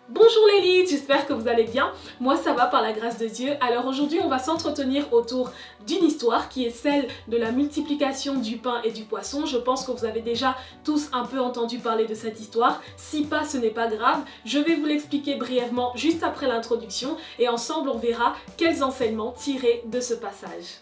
Bonjour les leads, j'espère que vous allez bien. Moi ça va par la grâce de Dieu. Alors aujourd'hui on va s'entretenir autour d'une histoire qui est celle de la multiplication du pain et du poisson. Je pense que vous avez déjà tous un peu entendu parler de cette histoire. Si pas, ce n'est pas grave. Je vais vous l'expliquer brièvement juste après l'introduction et ensemble on verra quels enseignements tirer de ce passage.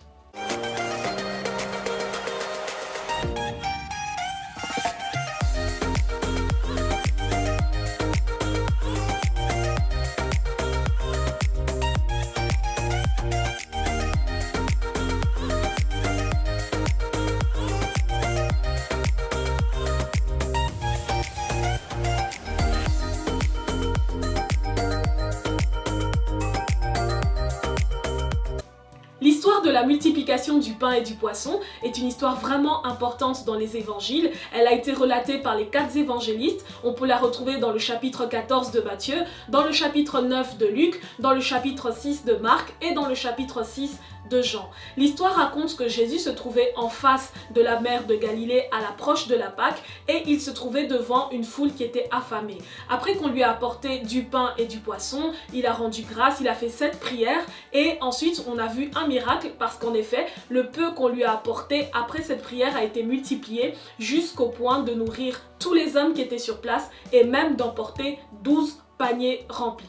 L'histoire de la multiplication du pain et du poisson est une histoire vraiment importante dans les évangiles. Elle a été relatée par les 4 évangélistes. On peut la retrouver dans le chapitre 14 de Matthieu, dans le chapitre 9 de Luc, dans le chapitre 6 de Marc et dans le chapitre 6 de Jean. L'histoire raconte que Jésus se trouvait en face de la mer de Galilée à l'approche de la Pâque et il se trouvait devant une foule qui était affamée. Après qu'on lui a apporté du pain et du poisson, il a rendu grâce, il a fait 7 prières et ensuite on a vu un miracle parce qu'en effet, le peu qu'on lui a apporté après cette prière a été multiplié jusqu'au point de nourrir tous les hommes qui étaient sur place et même d'emporter 12 paniers remplis.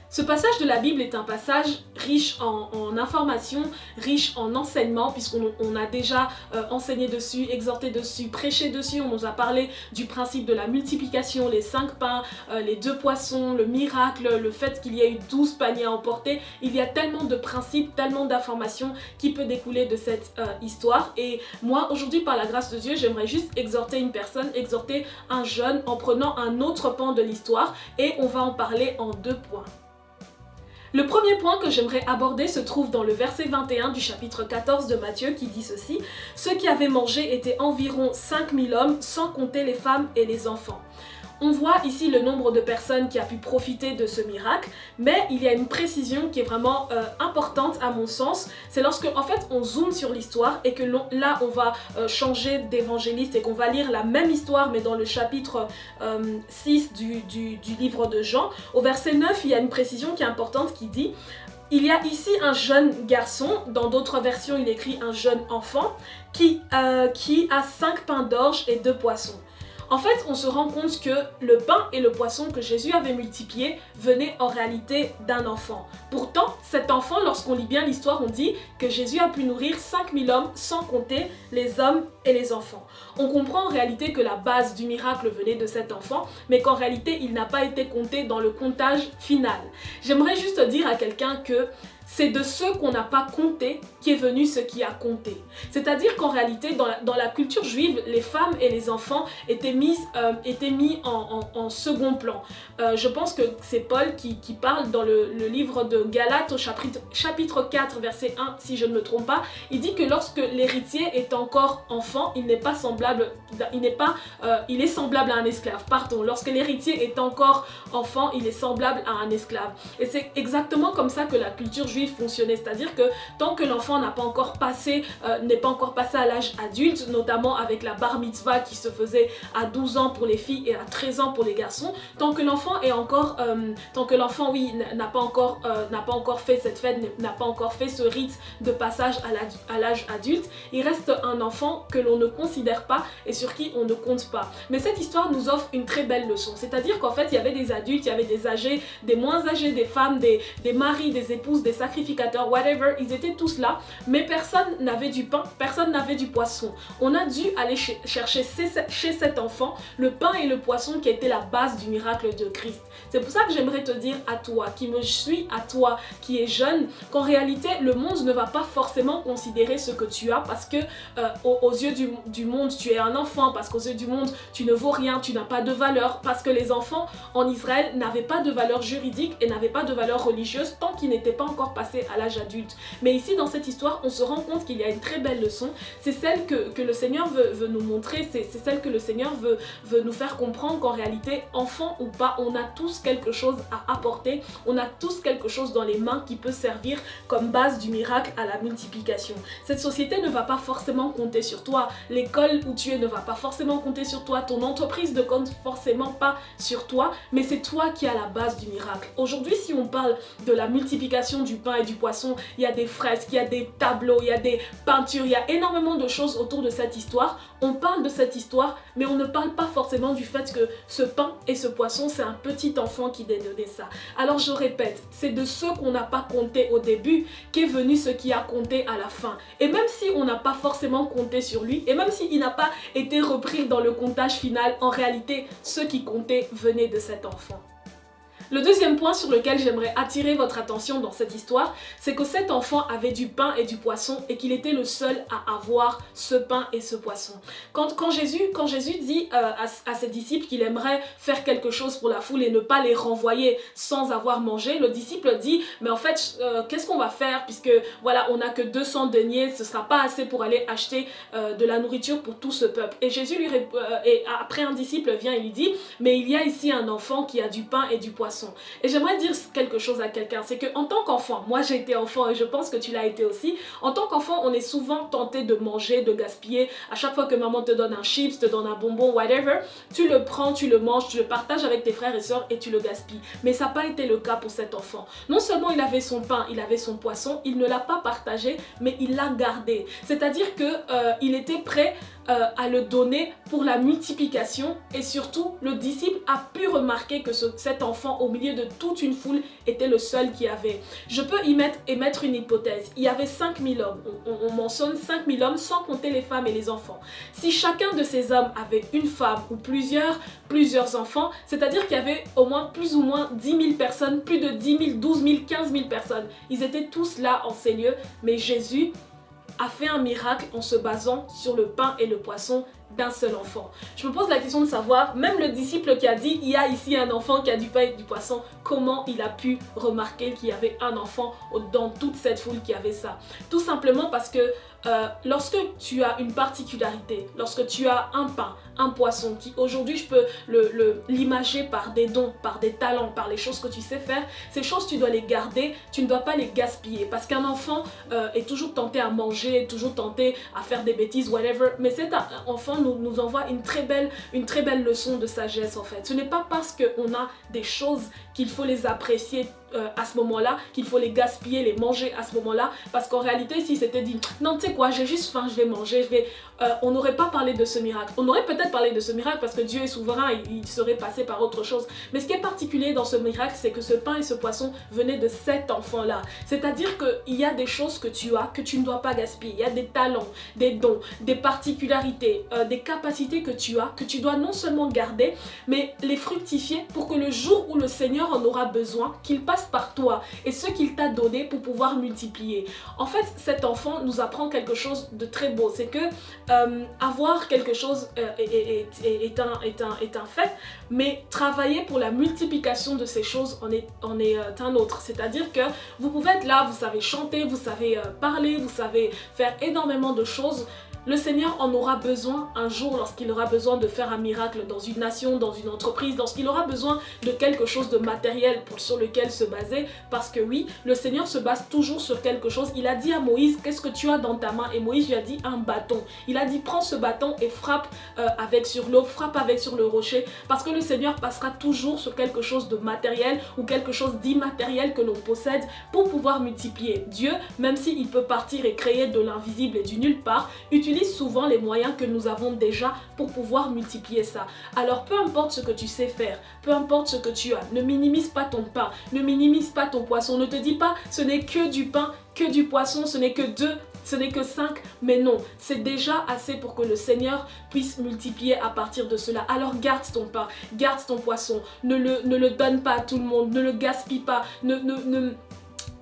Ce passage de la Bible est un passage riche en informations, riche en enseignements, puisqu'on a déjà enseigné dessus, exhorté dessus, prêché dessus. On nous a parlé du principe de la multiplication, les 5 pains, les 2 poissons, le miracle, le fait qu'il y ait eu 12 paniers à emporter. Il y a tellement de principes, tellement d'informations qui peuvent découler de cette histoire. Et moi, aujourd'hui, par la grâce de Dieu, j'aimerais juste exhorter une personne, exhorter un jeune en prenant un autre pan de l'histoire et on va en parler en 2 points. Le premier point que j'aimerais aborder se trouve dans le verset 21 du chapitre 14 de Matthieu qui dit ceci: « Ceux qui avaient mangé étaient environ 5000 hommes, sans compter les femmes et les enfants. » On voit ici le nombre de personnes qui a pu profiter de ce miracle, mais il y a une précision qui est vraiment importante à mon sens. C'est lorsque en fait on zoome sur l'histoire et que là on va changer d'évangéliste et qu'on va lire la même histoire mais dans le chapitre 6 du livre de Jean. Au verset 9, il y a une précision qui est importante qui dit: il y a ici un jeune garçon, dans d'autres versions il écrit un jeune enfant, qui a 5 pains d'orge et 2 poissons. En fait, on se rend compte que le pain et le poisson que Jésus avait multipliés venaient en réalité d'un enfant. Pourtant, cet enfant, lorsqu'on lit bien l'histoire, on dit que Jésus a pu nourrir 5000 hommes sans compter les hommes et les enfants. On comprend en réalité que la base du miracle venait de cet enfant, mais qu'en réalité, il n'a pas été compté dans le comptage final. J'aimerais juste dire à quelqu'un que c'est de ceux qu'on n'a pas compté qu'est venu ce qui a compté. C'est-à-dire qu'en réalité, dans la culture juive, les femmes et les enfants étaient mis en second plan. Je pense que c'est Paul qui parle dans le livre de Galates au chapitre 4, verset 1, si je ne me trompe pas. Il dit que lorsque l'héritier est encore enfant, il est semblable à un esclave. Pardon, lorsque l'héritier est encore enfant, il est semblable à un esclave. Et c'est exactement comme ça que la culture juive fonctionnait, c'est-à-dire que tant que l'enfant n'est pas encore passé à l'âge adulte, notamment avec la bar mitzvah qui se faisait à 12 ans pour les filles et à 13 ans pour les garçons, tant que l'enfant n'a pas encore fait cette fête, n'a pas encore fait ce rite de passage à l'âge adulte, il reste un enfant que l'on ne considère pas et sur qui on ne compte pas. Mais cette histoire nous offre une très belle leçon, c'est-à-dire qu'en fait il y avait des adultes, il y avait des âgés, des moins âgés, des femmes, des maris, des épouses, des sacrificateurs, whatever, ils étaient tous là, mais personne n'avait du pain, personne n'avait du poisson. On a dû aller chercher chez cet enfant le pain et le poisson qui était la base du miracle de Christ. C'est pour ça que j'aimerais te dire à toi, qui me suis, à toi, qui es jeune, qu'en réalité, le monde ne va pas forcément considérer ce que tu as parce que aux yeux du monde, tu es un enfant, parce qu'aux yeux du monde, tu ne vaux rien, tu n'as pas de valeur, parce que les enfants en Israël n'avaient pas de valeur juridique et n'avaient pas de valeur religieuse tant qu'ils n'étaient pas encore passés à l'âge adulte. Mais ici, dans cette histoire, on se rend compte qu'il y a une très belle leçon. C'est celle que le Seigneur veut nous montrer, c'est celle que le Seigneur veut nous faire comprendre qu'en réalité, enfant ou pas, on a tous quelque chose à apporter, on a tous quelque chose dans les mains qui peut servir comme base du miracle à la multiplication. Cette société ne va pas forcément compter sur toi, toi, l'école où tu es ne va pas forcément compter sur toi, ton entreprise ne compte forcément pas sur toi, mais c'est toi qui as la base du miracle. Aujourd'hui, si on parle de la multiplication du pain et du poisson, il y a des fresques, il y a des tableaux, il y a des peintures, il y a énormément de choses autour de cette histoire. On parle de cette histoire, mais on ne parle pas forcément du fait que ce pain et ce poisson, c'est un petit enfant qui a donné ça. Alors je répète, c'est de ceux qu'on n'a pas compté au début qu'est venu ce qui a compté à la fin. Et même si on n'a pas forcément compté sur lui, et même s'il n'a pas été repris dans le comptage final, en réalité, ceux qui comptaient venaient de cet enfant. Le deuxième point sur lequel j'aimerais attirer votre attention dans cette histoire, c'est que cet enfant avait du pain et du poisson et qu'il était le seul à avoir ce pain et ce poisson. Quand Jésus dit à ses disciples qu'il aimerait faire quelque chose pour la foule et ne pas les renvoyer sans avoir mangé, le disciple dit « mais en fait, qu'est-ce qu'on va faire puisque voilà, on n'a que 200 deniers, ce ne sera pas assez pour aller acheter de la nourriture pour tout ce peuple. » Et Jésus et après un disciple vient et lui dit « mais il y a ici un enfant qui a du pain et du poisson. » Et j'aimerais dire quelque chose à quelqu'un, c'est qu'en tant qu'enfant, moi j'ai été enfant et je pense que tu l'as été aussi, en tant qu'enfant on est souvent tenté de manger, de gaspiller, à chaque fois que maman te donne un chips, te donne un bonbon, whatever, tu le prends, tu le manges, tu le partages avec tes frères et sœurs et tu le gaspilles. Mais ça n'a pas été le cas pour cet enfant. Non seulement il avait son pain, il avait son poisson, il ne l'a pas partagé, mais il l'a gardé. C'est-à-dire qu'il était prêt à le donner pour la multiplication et surtout le disciple a pu remarquer que cet enfant au milieu de toute une foule était le seul qui avait. Je peux émettre une hypothèse. Il y avait 5000 hommes, on mentionne 5000 hommes sans compter les femmes et les enfants. Si chacun de ces hommes avait une femme ou plusieurs enfants, c'est-à-dire qu'il y avait au moins plus ou moins 10 000 personnes, plus de 10 000, 12 000, 15 000 personnes. Ils étaient tous là en ces lieux, mais Jésus a fait un miracle en se basant sur le pain et le poisson d'un seul enfant. Je me pose la question de savoir, même le disciple qui a dit il y a ici un enfant qui a du pain et du poisson, comment il a pu remarquer qu'il y avait un enfant dans toute cette foule qui avait ça? Tout simplement parce que lorsque tu as une particularité, lorsque tu as un pain, un poisson, qui aujourd'hui je peux l'imager par des dons, par des talents, par les choses que tu sais faire, ces choses tu dois les garder, tu ne dois pas les gaspiller parce qu'un enfant est toujours tenté à manger, toujours tenté à faire des bêtises, whatever, mais cet enfant nous envoie une très belle leçon de sagesse en fait. Ce n'est pas parce qu'on a des choses qu'il faut les apprécier à ce moment-là, qu'il faut les gaspiller, les manger à ce moment-là, parce qu'en réalité si c'était dit non tu sais quoi, j'ai juste faim, je vais manger, on n'aurait pas parlé de ce miracle. On aurait peut-être parlé de ce miracle parce que Dieu est souverain et il serait passé par autre chose, mais ce qui est particulier dans ce miracle, c'est que ce pain et ce poisson venaient de cet enfant-là. C'est-à-dire qu'il y a des choses que tu as, que tu ne dois pas gaspiller. Il y a des talents, des dons, des particularités, des capacités que tu as, que tu dois non seulement garder, mais les fructifier pour que le jour où le Seigneur en aura besoin, qu'il passe par toi et ce qu'il t'a donné pour pouvoir multiplier. En fait, cet enfant nous apprend quelque chose de très beau, c'est que avoir quelque chose est un fait, mais travailler pour la multiplication de ces choses en est un autre. C'est-à-dire que vous pouvez être là, vous savez chanter, vous savez parler, vous savez faire énormément de choses. Le Seigneur en aura besoin un jour lorsqu'il aura besoin de faire un miracle dans une nation, dans une entreprise, lorsqu'il aura besoin de quelque chose de matériel sur lequel se baser. Parce que oui, le Seigneur se base toujours sur quelque chose. Il a dit à Moïse, qu'est-ce que tu as dans ta main? Et Moïse lui a dit un bâton. Il a dit, prends ce bâton et frappe avec sur l'eau, frappe avec sur le rocher. Parce que le Seigneur passera toujours sur quelque chose de matériel ou quelque chose d'immatériel que l'on possède pour pouvoir multiplier. Dieu, même s'il peut partir et créer de l'invisible et du nulle part, utilise souvent les moyens que nous avons déjà pour pouvoir multiplier ça. Alors peu importe ce que tu sais faire, peu importe ce que tu as, ne minimise pas ton pain, ne minimise pas ton poisson, ne te dis pas ce n'est que du pain, que du poisson, ce n'est que 2, ce n'est que 5, mais non, c'est déjà assez pour que le Seigneur puisse multiplier à partir de cela. Alors garde ton pain, garde ton poisson, ne le donne pas à tout le monde, ne le gaspille pas,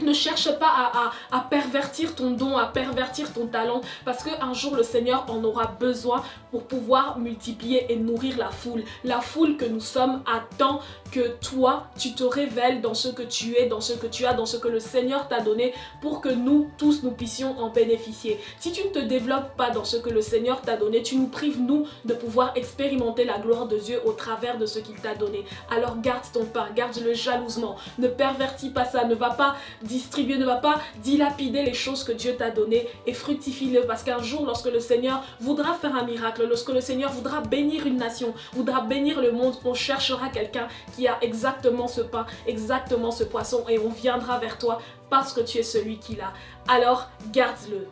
ne cherche pas à pervertir ton don, à pervertir ton talent, parce qu'un jour le Seigneur en aura besoin pour pouvoir multiplier et nourrir la foule. La foule que nous sommes attend que toi, tu te révèles dans ce que tu es, dans ce que tu as, dans ce que le Seigneur t'a donné pour que nous tous, nous puissions en bénéficier. Si tu ne te développes pas dans ce que le Seigneur t'a donné, tu nous prives, nous, de pouvoir expérimenter la gloire de Dieu au travers de ce qu'il t'a donné. Alors garde ton pain, garde-le jalousement, ne pervertis pas ça, ne va pas distribuer, ne va pas dilapider les choses que Dieu t'a données et fructifie-le parce qu'un jour, lorsque le Seigneur voudra faire un miracle, lorsque le Seigneur voudra bénir une nation, voudra bénir le monde, on cherchera quelqu'un qui a exactement ce pain, exactement ce poisson et on viendra vers toi parce que tu es celui qui l'a. Alors, garde-le.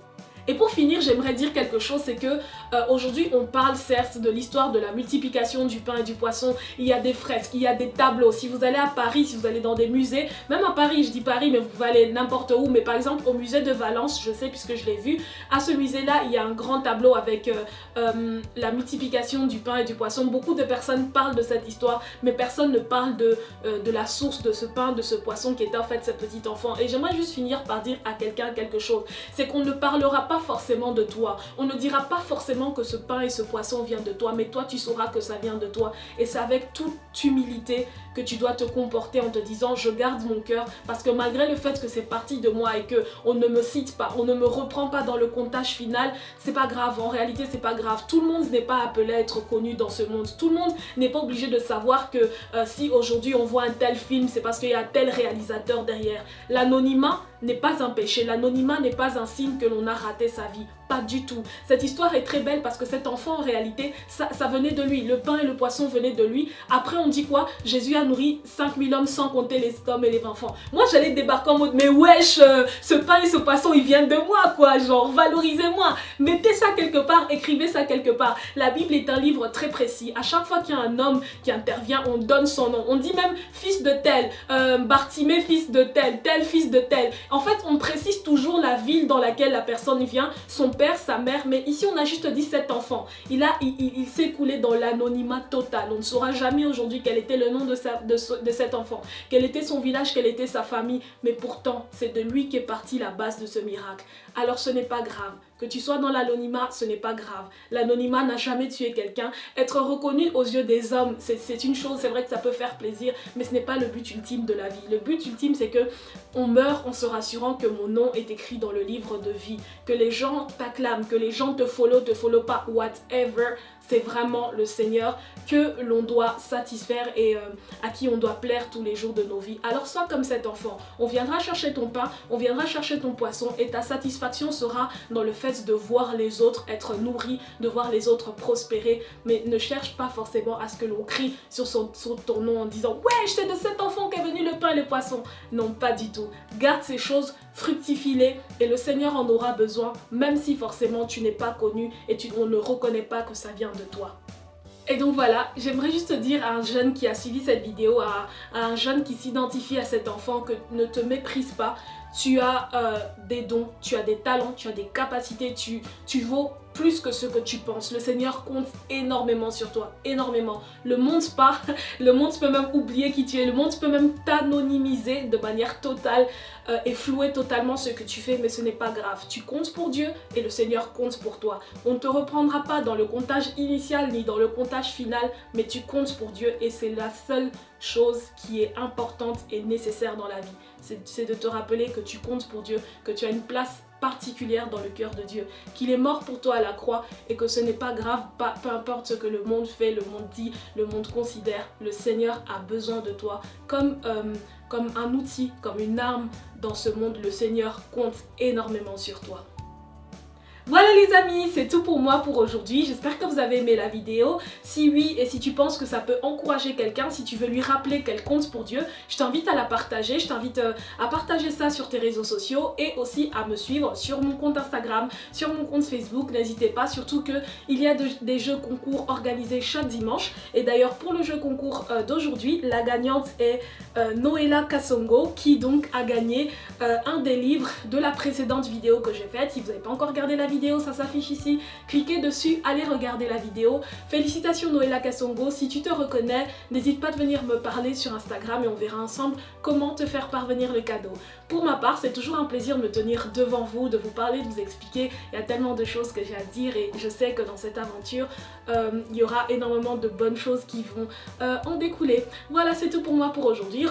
Et pour finir, j'aimerais dire quelque chose, c'est que aujourd'hui on parle certes de l'histoire de la multiplication du pain et du poisson, il y a des fresques, il y a des tableaux, si vous allez à Paris, si vous allez dans des musées, même à Paris, je dis Paris mais vous pouvez aller n'importe où, mais par exemple au musée de Valence, je sais puisque je l'ai vu, à ce musée-là, il y a un grand tableau avec la multiplication du pain et du poisson. Beaucoup de personnes parlent de cette histoire, mais personne ne parle de la source de ce pain, de ce poisson qui était en fait ce petit enfant. Et j'aimerais juste finir par dire à quelqu'un quelque chose, c'est qu'on ne parlera pas forcément de toi, on ne dira pas forcément que ce pain et ce poisson viennent de toi, mais toi tu sauras que ça vient de toi et c'est avec toute humilité que tu dois te comporter en te disant je garde mon cœur parce que malgré le fait que c'est parti de moi et que on ne me cite pas, on ne me reprend pas dans le comptage final, c'est pas grave, en réalité c'est pas grave, tout le monde n'est pas appelé à être connu dans ce monde, tout le monde n'est pas obligé de savoir que si aujourd'hui on voit un tel film c'est parce qu'il y a tel réalisateur derrière. L'anonymat n'est pas un péché, l'anonymat n'est pas un signe que l'on a raté sa vie, pas du tout. Cette histoire est très belle parce que cet enfant en réalité, ça venait de lui, le pain et le poisson venaient de lui. Après on dit quoi? Jésus a nourri 5000 hommes sans compter les hommes et les enfants. Moi j'allais débarquer en mode mais wesh, ce pain et ce poisson ils viennent de moi quoi, genre valorisez-moi, mettez ça quelque part, écrivez ça quelque part. La Bible est un livre très précis, à chaque fois qu'il y a un homme qui intervient, on donne son nom, on dit même fils de tel, Bartimée fils de tel, tel fils de tel. En fait, on précise toujours la ville dans laquelle la personne vient, son père, sa mère, mais ici on a juste dit cet enfant. Il s'est écoulé dans l'anonymat total. On ne saura jamais aujourd'hui quel était le nom de cet enfant, quel était son village, quelle était sa famille, mais pourtant c'est de lui qu'est partie la base de ce miracle. Alors ce n'est pas grave. Que tu sois dans l'anonymat, ce n'est pas grave. L'anonymat n'a jamais tué quelqu'un. Être reconnu aux yeux des hommes, c'est une chose, c'est vrai que ça peut faire plaisir, mais ce n'est pas le but ultime de la vie. Le but ultime, c'est que on meurt en se rassurant que mon nom est écrit dans le livre de vie, que les gens t'acclament, que les gens te follow pas, whatever. C'est vraiment le Seigneur que l'on doit satisfaire et à qui on doit plaire tous les jours de nos vies. Alors sois comme cet enfant. On viendra chercher ton pain, on viendra chercher ton poisson et ta satisfaction sera dans le fait de voir les autres être nourris, de voir les autres prospérer. Mais ne cherche pas forcément à ce que l'on crie sur ton nom en disant « Ouais, c'est de cet enfant qu'est venu le pain et le poisson ». Non, pas du tout. Garde ces choses, fructifie-les et le Seigneur en aura besoin, même si forcément tu n'es pas connu et on ne reconnaît pas que ça vient de toi. Et donc voilà, j'aimerais juste dire à un jeune qui a suivi cette vidéo, à un jeune qui s'identifie à cet enfant, que ne te méprise pas. Tu as des dons, tu as des talents, tu as des capacités, tu vaux plus que ce que tu penses. Le Seigneur compte énormément sur toi, énormément. Le monde peut même oublier qui tu es, le monde peut même t'anonymiser de manière totale et flouer totalement ce que tu fais, mais ce n'est pas grave. Tu comptes pour Dieu et le Seigneur compte pour toi. On ne te reprendra pas dans le comptage initial ni dans le comptage final, mais tu comptes pour Dieu et c'est la seule chose qui est importante et nécessaire dans la vie. C'est de te rappeler que tu comptes pour Dieu, que tu as une place particulière dans le cœur de Dieu, qu'il est mort pour toi à la croix et que ce n'est pas grave, peu importe ce que le monde fait, le monde dit, le monde considère, le Seigneur a besoin de toi comme un outil, comme une arme dans ce monde. Le Seigneur compte énormément sur toi. Voilà les amis, c'est tout pour moi pour aujourd'hui. J'espère que vous avez aimé la vidéo. Si oui, et si tu penses que ça peut encourager quelqu'un, si tu veux lui rappeler qu'elle compte pour Dieu, je t'invite à la partager. Je t'invite à partager ça sur tes réseaux sociaux et aussi à me suivre sur mon compte Instagram, sur mon compte Facebook. N'hésitez pas, surtout qu'il y a des jeux concours organisés chaque dimanche. Et d'ailleurs, pour le jeu concours d'aujourd'hui, la gagnante est Noéla Kassongo, qui donc a gagné un des livres de la précédente vidéo que j'ai faite. Si vous n'avez pas encore regardé la vidéo, ça s'affiche ici, cliquez dessus, allez regarder la vidéo. Félicitations Noéla Kassongo, si tu te reconnais, n'hésite pas de venir me parler sur Instagram et on verra ensemble comment te faire parvenir le cadeau. Pour ma part, c'est toujours un plaisir de me tenir devant vous, de vous parler, de vous expliquer. Il y a tellement de choses que j'ai à dire et je sais que dans cette aventure, il y aura énormément de bonnes choses qui vont en découler. Voilà, c'est tout pour moi pour aujourd'hui.